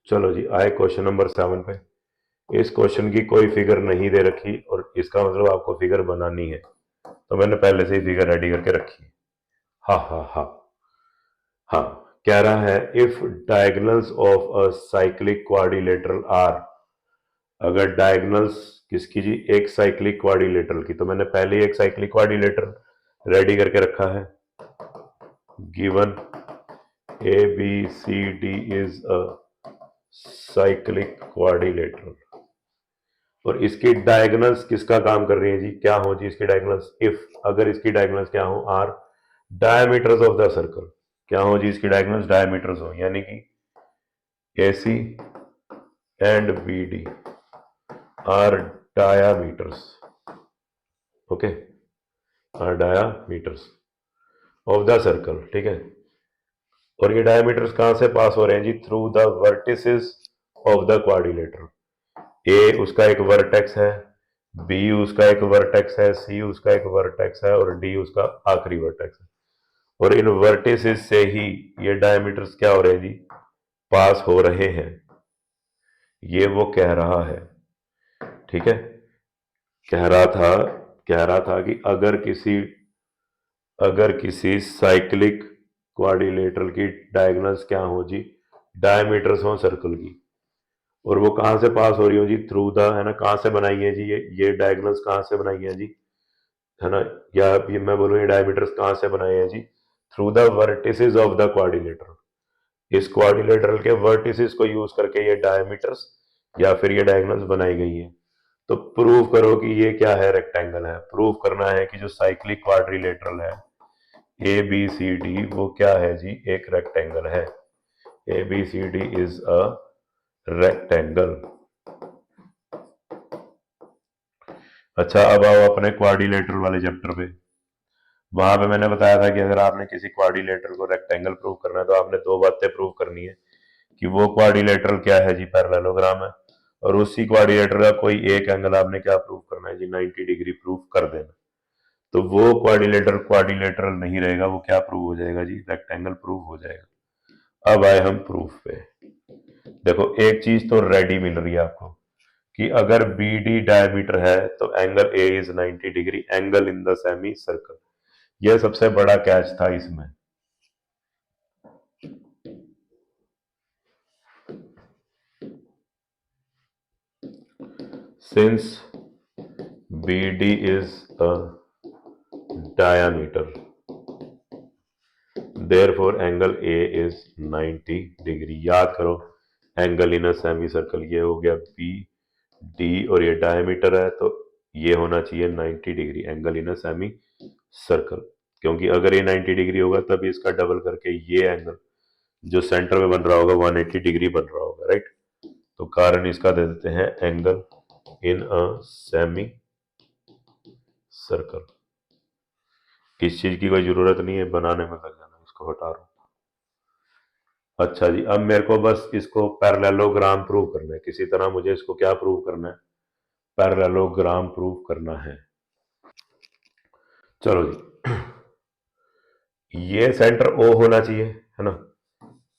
चलो जी, आए question number 7 पे। इस क्वेश्चन की कोई फिगर नहीं दे रखी और इसका मतलब आपको फिगर बनानी है, तो मैंने पहले से ही फिगर रेडी करके रखी है। हाँ हाँ हाँ हाँ, कह रहा है if diagonals of a cyclic quadrilateral are. अगर डायगोनल्स किसकी जी? एक साइक्लिक क्वाड्रिलेटरल की। तो मैंने पहले ही एक साइक्लिक क्वाड्रिलेटरल रेडी करके रखा है। Given A B C D is a cyclic quadrilateral, और इसकी डायगोनल्स किसका काम कर रही है जी? क्या हो जी इसकी डायगोनल्स? इफ, अगर इसकी डायगोनल्स क्या हो? Are diameters of the circle. क्या हो जी इसकी डायगोनल्स? डायमीटर्स हो, यानी कि A C and B D are diameters. Okay, are diameters of the circle, ठीक है। और ये डायमीटर्स कहां से पास हो रहे हैं जी? Through the vertices of the quadrilateral. ए उसका एक वर्टेक्स है, बी उसका एक वर्टेक्स है, सी उसका एक वर्टेक्स है, और डी उसका आखिरी वर्टेक्स है। और इन वर्टिसेस से ही ये डायमीटर्स क्या हो रहे हैं जी? पास हो रहे हैं। ये वो कह रहा है, ठीक है। कह रहा था कह रहा था कि अगर किसी साइक्लिक क्वाड्रिलेटरल की डायगोनल्स क्या हो जी? डायमीटर्स हो सर्कल की, और वो कहां से पास हो रही हो जी? थ्रू द, है ना, कहां से बनाई है जी? ये डायगोनल्स कहां से बनाई है जी, है ना? या ये मैं बोलूं, ये डायमीटर्स कहां से बनाए हैं जी? Through the vertices of the quadrilateral. इस क्वाड्रिलेटरल के वर्टिसेस को यूज करके ये डायमीटर्स या फिर ये डायगोनल्स बनाई गई है। तो प्रूव करो कि ये क्या है? रेक्टेंगल है। प्रूव करना है कि जो साइक्लिक क्वाड्रिलेटरल है ए बी सी डी, वो क्या है जी? एक रेक्टेंगल है। A B C D is a rectangle. अच्छा, अब आओ अपने क्वाड्रिलेटरल वाले चैप्टर पे। वहां पे मैंने बताया था कि अगर आपने किसी क्वाड्रिलेटरल को रेक्टेंगल प्रूव करना है तो आपने दो बातें प्रूव करनी है कि वो क्वाड्रिलेटरल क्या है जी? पैरेललोग्राम है। और उसी क्वाड्रिलेटरल का कोई एक एंगल आपने क्या प्रूव करना है जी? 90 डिग्री प्रूव कर देना। तो वो क्वाड्रिलेटरल क्वाड्रिलेटरल नहीं रहेगा, वो क्या प्रूव हो जाएगा जी? रेक्टेंगल प्रूव हो जाएगा। अब आए हम प्रूफ पे। देखो, एक चीज तो रेडी मिल रही है आपको कि अगर बी डी डायमीटर है तो angle A is 90 degree, angle in the semi circle. यह सबसे बड़ा कैच था इसमें। Since B D is a diameter, therefore angle A is 90 degree. याद करो, angle in a semi circle ये हो गया बी डी, और ये डायमीटर है तो ये होना चाहिए 90 degree, angle in a semi circle. क्योंकि अगर ये 90 डिग्री होगा तब इसका डबल करके ये एंगल जो सेंटर में बन रहा होगा 180 डिग्री बन रहा होगा, राइट। तो कारण इसका दे देते हैं angle in a semi circle. किस चीज की कोई जरूरत नहीं है, बनाने में लग जाना। इसको हटा रहा हूं। अच्छा जी, अब मेरे को बस इसको पैरेललोग्राम प्रूव करना है। किसी तरह मुझे इसको क्या प्रूव करना है? पैरेललोग्राम प्रूव करना है। चलो जी, ये सेंटर ओ होना चाहिए, है ना।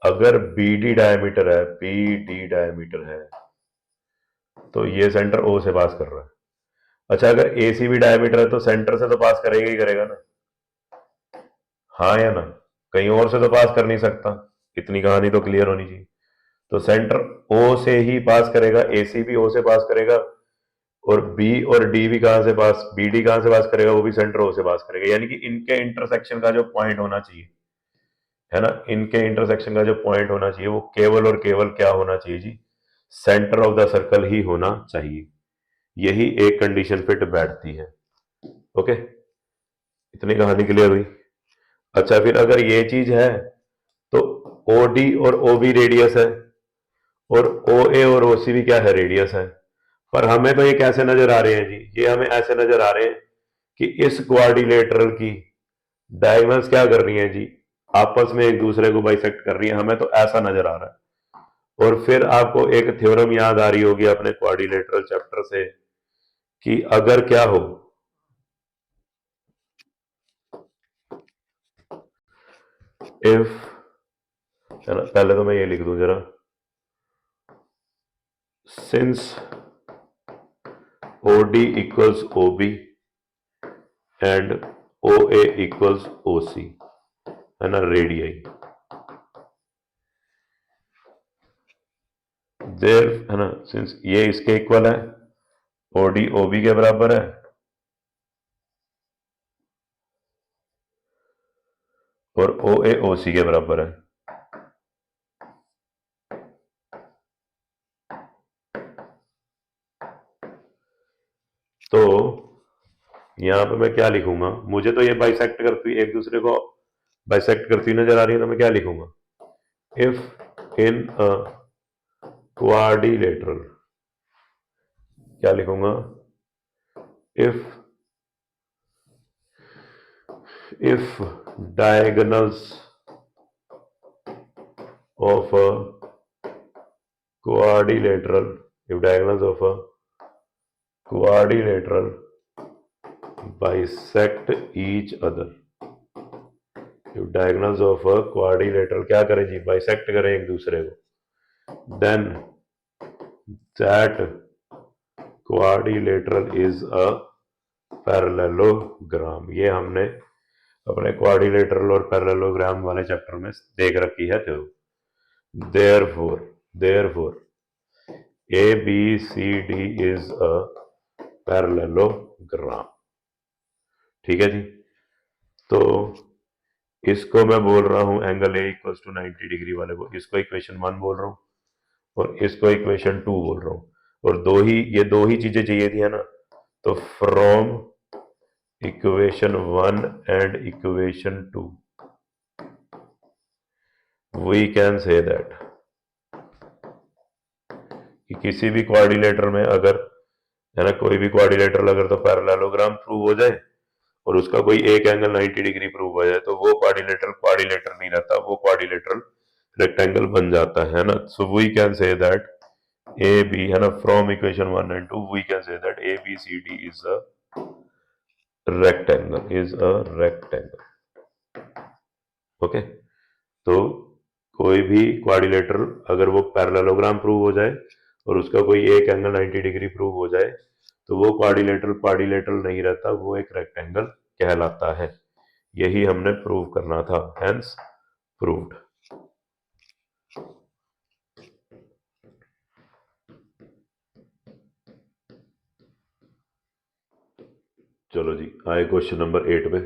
अगर बी डी डायमीटर है, बी डी डायमीटर है, तो ये सेंटर ओ से पास कर रहा है। अच्छा, अगर ए सी भी डायमीटर है तो सेंटर से तो पास करेगा ही करेगा ना, हाँ या ना? कहीं और से तो पास कर नहीं सकता। इतनी कहानी तो क्लियर होनी चाहिए। तो सेंटर ओ से ही पास करेगा, ए सी भी ओ से पास करेगा, और बी और डी भी कहां से पास, बी डी कहां से पास करेगा? वो भी सेंटर ओ से पास करेगा। यानी कि इनके इंटरसेक्शन का जो पॉइंट होना चाहिए, है ना, इनके इंटरसेक्शन का जो पॉइंट होना चाहिए वो केवल और केवल क्या होना चाहिए जी? सेंटर ऑफ द सर्कल ही होना चाहिए। यही एक कंडीशन फिट बैठती है। ओके, इतनी कहानी क्लियर हुई। अच्छा, फिर अगर ये चीज है तो ओ डी और ओ बी रेडियस है, और ओ ए और ओ सी भी क्या है? रेडियस है। पर हमें तो ये कैसे नजर आ रहे हैं जी? ये हमें ऐसे नजर आ रहे हैं कि इस क्वाड्रिलेटरल की डायगोनल्स क्या कर रही हैं जी? आपस में एक दूसरे को बाइसेक्ट कर रही है। हमें तो ऐसा नजर आ रहा है। और फिर आपको एक थ्योरम याद आ रही होगी अपने क्वाड्रिलेटरल चैप्टर से कि अगर क्या हो, इफ, है ना, पहले तो मैं ये लिख दूं जरा, since OD equals OB and OA equals OC है ना, रेडियाई, देर है ना, सिंस ये इसके इक्वल है, OD OB के बराबर है और OA OC के बराबर है, तो यहां पे मैं क्या लिखूंगा, मुझे तो ये बाइसेक्ट करती एक दूसरे को बाइसेक्ट करती नजर आ रही है, तो मैं क्या लिखूंगा, इफ इन अ क्वाड्रिलेटरल, क्या लिखूंगा, if diagonals of a quadrilateral, if diagonals of a quadrilateral bisect each other, if diagonals of a quadrilateral क्या करें जी, बाइसेक्ट करें एक दूसरे को, then that quadrilateral is a parallelogram, ये हमने अपने क्वाड्रिलेटरल और पैरेललोग्राम वाले चैप्टर में देख रखी है। तो therefore ABCD is a parallelogram, ठीक है जी। तो इसको मैं बोल रहा हूं angle A equals to 90 degree वाले को, इसको इक्वेशन 1 बोल रहा हूं और इसको इक्वेशन 2 बोल रहा हूं, और ये दो ही चीजें चाहिए थी है ना, तो from equation 1 and equation 2 we can say that कि किसी भी क्वाड्रिलेटर में अगर है ना, कोई भी क्वाड्रिलेटरल अगर तो पैरेललोग्राम प्रूव हो जाए और उसका कोई एक एंगल 90 डिग्री प्रूव हो जाए, तो वो क्वाड्रिलेटर नहीं रहता, वो क्वाड्रिलेटरल रेक्टेंगल बन जाता है ना। So we can say that A B है ना, from equation 1 and 2 we can say that ABCD is a rectangle, okay. तो कोई भी क्वाड्रिलेटरल अगर वो पैरेललोग्राम प्रूव हो जाए और उसका कोई एक एंगल 90 डिग्री प्रूव हो जाए, तो वो क्वाड्रिलेटरल नहीं रहता, वो एक रेक्टेंगल कहलाता है। यही हमने प्रूव करना था, हेंस प्रूव्ड। चलो जी, आए क्वेश्चन नंबर 8 पे।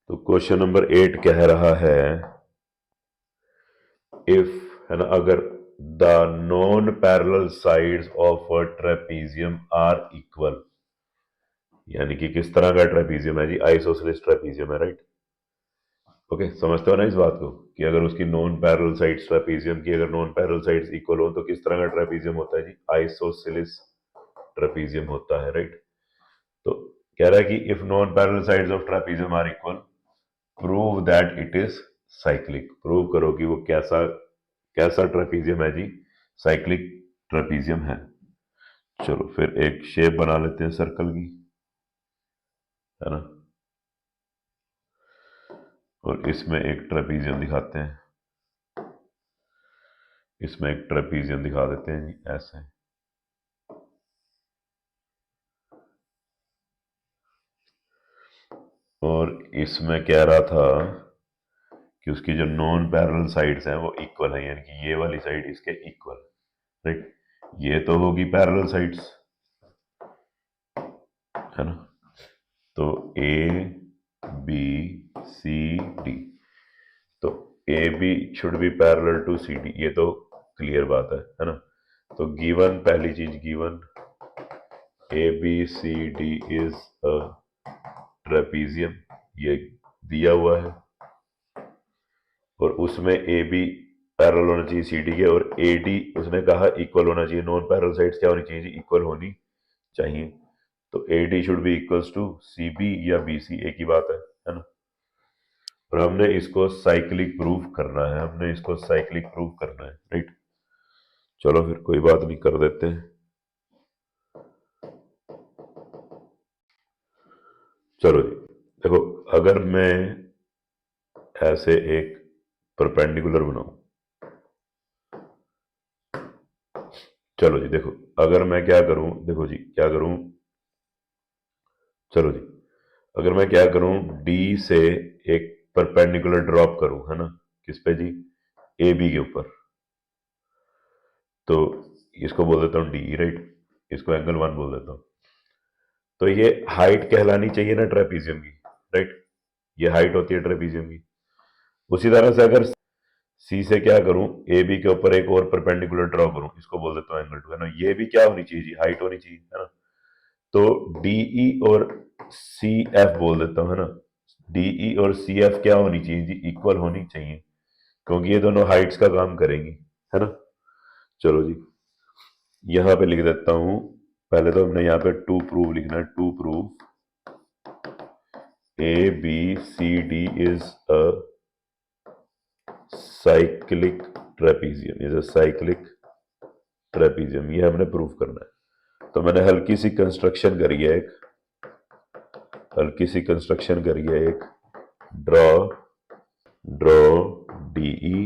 तो क्वेश्चन नंबर 8 कह रहा है, इफ है ना, अगर the non parallel sides of a trapezium are equal, यानी कि किस तरह का ट्रेपीजियम है जी, आइसोसेलेस ट्रेपीजियम है, राइट। ओके, समझते हो ना इस बात को कि अगर उसकी नॉन पैरेलल साइड्स ट्रेपीजियम की अगर नॉन पैरेलल साइड्स इक्वल हो तो किस तरह का ट्रेपीजियम होता है जी, आइसोसेलेस ट्रेपीजियम होता है, राइट। तो कह रहा है कि if non parallel sides of trapezium are equal prove that it is cyclic, prove करो कि वो कैसा कैसा ट्रेपीजियम है जी, साइक्लिक ट्रेपीजियम है। चलो फिर एक शेप बना लेते हैं सर्कल की, है ना, और इसमें एक ट्रेपीजियम दिखाते हैं, इसमें एक ट्रेपीजियम दिखा देते हैं जी ऐसे। और इसमें कह रहा था कि उसकी जो नॉन पैरेलल साइड्स हैं वो इक्वल है, यानी कि ये वाली साइड इसके इक्वल, राइट। ये तो होगी पैरेलल साइड्स, है ना। तो ABCD, तो AB should be parallel to CD, ये तो क्लियर बात है ना। तो गिवन, पहली चीज given ABCD is a trapezium, ये दिया हुआ है, और उसमें AB पैरेलल होना चाहिए CD के, और AD उसने कहा इक्वल होना चाहिए, नॉन पैरेलल साइड्स क्या होनी चाहिए, इक्वल होनी चाहिए। तो AD should be equals to CB या BC, एक ही बात है ना। और हमने इसको साइक्लिक प्रूफ करना है, हमने इसको साइक्लिक प्रूफ करना है, राइट। चलो फिर कोई बात नहीं, कर देते हैं। चलो जी, देखो अगर मैं ऐसे एक परपेंडिकुलर बनाऊं, चलो जी देखो, अगर मैं क्या करूं, देखो जी क्या करूं, चलो जी, अगर मैं क्या करूं, डी से एक परपेंडिकुलर ड्रॉप करूं, है ना, किस पे जी, ए बी के ऊपर, तो इसको बोल देता हूं डी, राइट, इसको एंगल 1 बोल देता हूं। तो ये हाइट कहलानी चाहिए ना ट्रेपीजियम की, राइट, ये हाइट होती है ट्रेपीजियम की। उसी तरह से अगर सी से क्या करूं, ए बी के ऊपर एक और परपेंडिकुलर ड्रॉ करूं, इसको बोल देता हूं एंगल 2, है ना, ये भी क्या होनी चाहिए जी, हाइट होनी चाहिए, है ना। तो डीई और सी एफ बोल देता हूं, है ना, डीई और सी एफ क्या होनी चाहिए जी, इक्वल होनी चाहिए, क्योंकि ये दोनों हाइट्स का काम करेंगी, है ना। चलो जी, यहां पे लिख देता हूं, पहले तो हमने यहाँ पे टू प्रूव लिखना है, to prove A B C D is a cyclic trapezium, is a cyclic trapezium, ये हमने प्रूव करना है। तो मैंने हल्की सी कंस्ट्रक्शन करी है, एक हल्की सी कंस्ट्रक्शन करी है, एक draw draw D E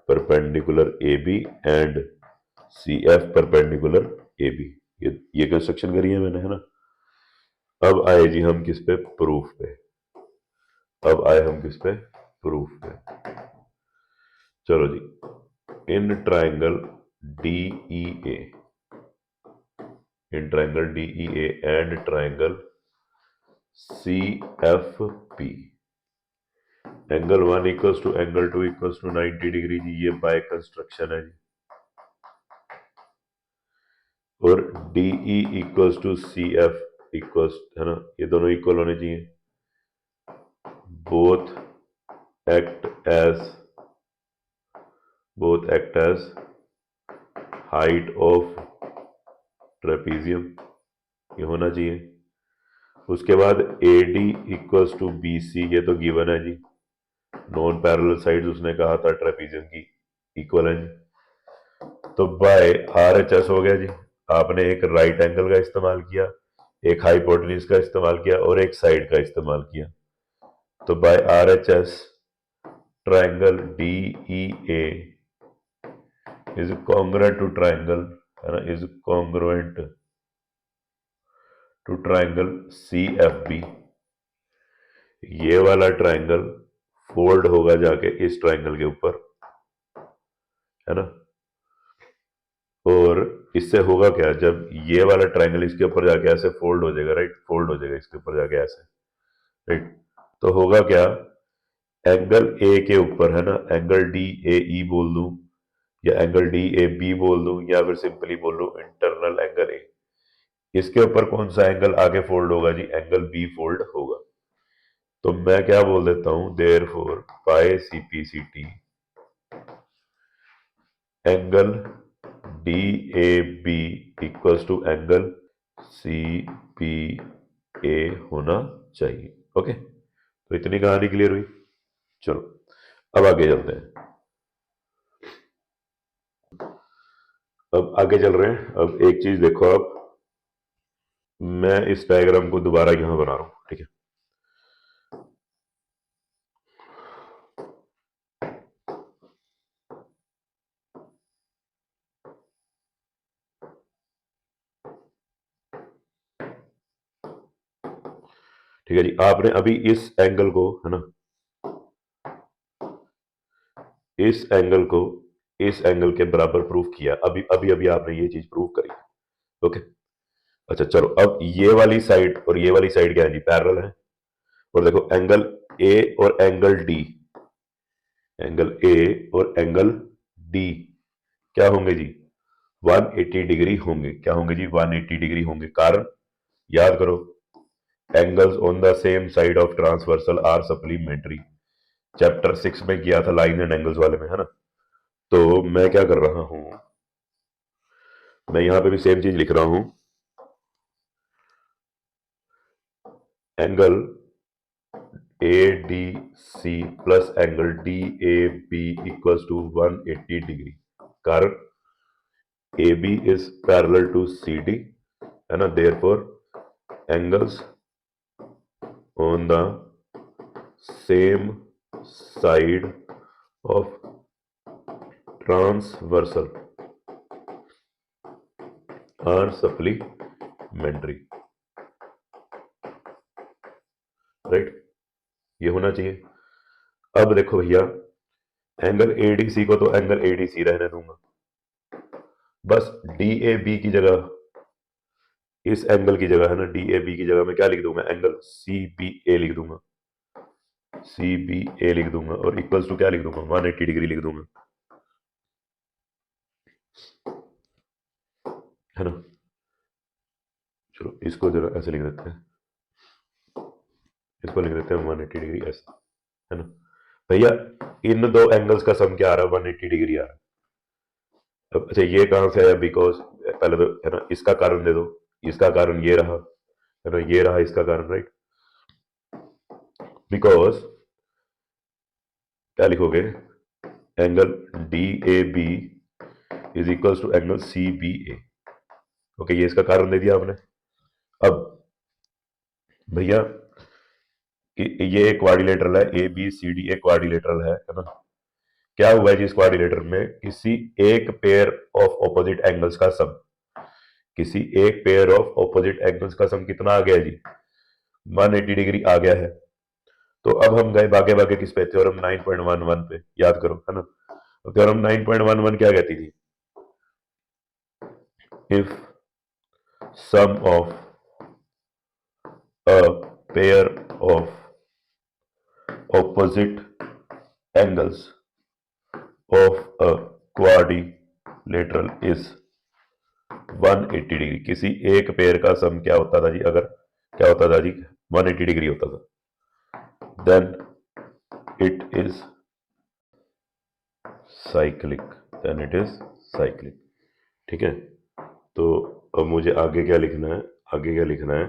perpendicular A B and C F perpendicular A B, ये कंस्ट्रक्शन करी है मैंने, है ना। अब आए जी हम किस पे, प्रूफ पे, अब आए हम किस पे, प्रूफ पे। चलो जी, in triangle D E A, in triangle D E A and triangle C F P, angle 1 equals to angle 2 equals to 90 degree जी, ये बाय कंस्ट्रक्शन है जी। और DE equals to C F equals, है ना, ये दोनों इक्वल होने चाहिए, both act as both act as height of trapezium, ये होना चाहिए। उसके बाद A D equals to B सी, ये तो गिवन है जी, नॉन पैरेलल साइड्स उसने कहा था ट्रेपीजियम की इक्वल है जी। तो बाय आर एच एस हो गया जी, आपने एक राइट एंगल का इस्तेमाल किया, एक हाइपोटेन्यूज का इस्तेमाल किया और एक साइड का इस्तेमाल किया। तो by R H S triangle D E A is congruent to triangle, है ना, is congruent to triangle C F B, ये वाला ट्राइंगल फोल्ड होगा जाके इस ट्राइंगल के ऊपर, है ना। और इससे होगा क्या, जब ये वाला ट्राइंगल इसके ऊपर जाके ऐसे फोल्ड हो जाएगा, राइट, फोल्ड हो जाएगा इसके ऊपर जाके ऐसे, राइट, तो होगा क्या, एंगल ए के ऊपर, है ना, एंगल डी ए ई बोल दूं, या एंगल डी ए बी बोल दूं, या फिर सिंपली बोल लूं इंटरनल एंगल ए, इसके ऊपर कौन सा एंगल आगे फोल्ड होगा जी, एंगल बी फोल्ड होगा। तो मैं क्या बोल देता हूं, therefore by C P C T angle D A B equals to angle C P A होना चाहिए। ओके, तो इतनी कहानी क्लियर हुई। चलो अब आगे चलते हैं, अब आगे चल रहे हैं। अब एक चीज देखो, अब मैं इस डायग्राम को दोबारा यहां बना रहा हूं, ठीक है। ठीक है जी, आपने अभी इस एंगल को, है ना, इस एंगल को इस एंगल के बराबर प्रूफ किया, अभी अभी अभी आपने ये चीज प्रूव करी। ओके, अच्छा चलो, अब ये वाली साइड और ये वाली साइड क्या है जी, पैरेलल है। और देखो एंगल ए और एंगल डी, एंगल ए और एंगल डी क्या होंगे जी, 180 डिग्री होंगे। क्या होंगे जी, 180 डिग्री होंगे। कारण याद करो, angles on the same side of transversal are supplementary, chapter 6 में किया था लाइन एंड एंगल्स वाले में, है ना। तो मैं क्या कर रहा हूं, मैं यहां पे भी सेम चीज लिख रहा हूं, angle A D C plus angle D A B equals to 180 degree. कारण A B is parallel to C D, है ना, therefore angles on the same side of transversal are supplementary, right, ये होना चाहिए। अब देखो भैया, एंगल एडीसी को तो एंगल एडीसी रहने दूंगा, बस डीएबी की जगह, इस एंगल की जगह है ना, डीएबी की जगह मैं क्या लिख दूंगा, एंगल सीबीए लिख दूंगा, सीबीए लिख दूंगा, और इक्वल्स टू क्या लिख दूंगा, 180 डिग्री लिख दूंगा, है ना। चलो इसको जरा ऐसे लिख देते हैं, इसको लिख देते हैं 180 डिग्री ऐसे, है ना भैया। इन दो एंगल्स का सम क्या आ रहा है, 180 डिग्री आ रहा है। अब अच्छा ये कहां से आया, बिकॉज पहले तो है ना इसका कारण दे दो, इसका कारण ये रहा, है ना, ये रहा इसका कारण, राइट। बिकॉज क्या लिखोगे, angle D A B is equal to angle C B A. Okay, ये इसका कारण दे दिया आपने। अब भैया ये एक क्वाड्रिलेटरल है, ए बी सी डी एक क्वाड्रिलेटरल है ना। क्या हुआ है जी, इस क्वाड्रिलेटर में किसी एक पेयर ऑफ ऑपोजिट एंगल्स का सम, किसी एक पेयर ऑफ ऑपोजिट एंगल्स का सम कितना आ गया जी, 180 डिग्री आ गया है। तो अब हम गए भागे भागे किस पे, थ्योरम 9.11 पे, याद करो, है ना। थ्योरम 9.11 क्या कहती थी, if sum of a pair of opposite angles of a quadrilateral is 180 degree, किसी एक पेयर का सम क्या होता था जी, अगर क्या होता था जी, 180 डिग्री होता था, then it is cyclic, then it is cyclic. ठीक है, तो अब मुझे आगे क्या लिखना है, आगे क्या लिखना है,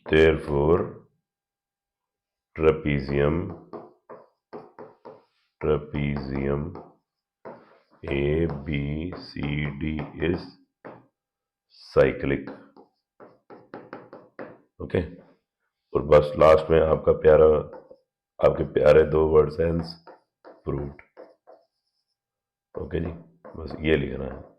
therefore trapezium A B C D is cyclic। Okay, और बस लास्ट में आपका प्यारा, आपके प्यारे दो वर्ड्स, हेंस प्रूव्ड। ओके जी, बस ये लिखना है।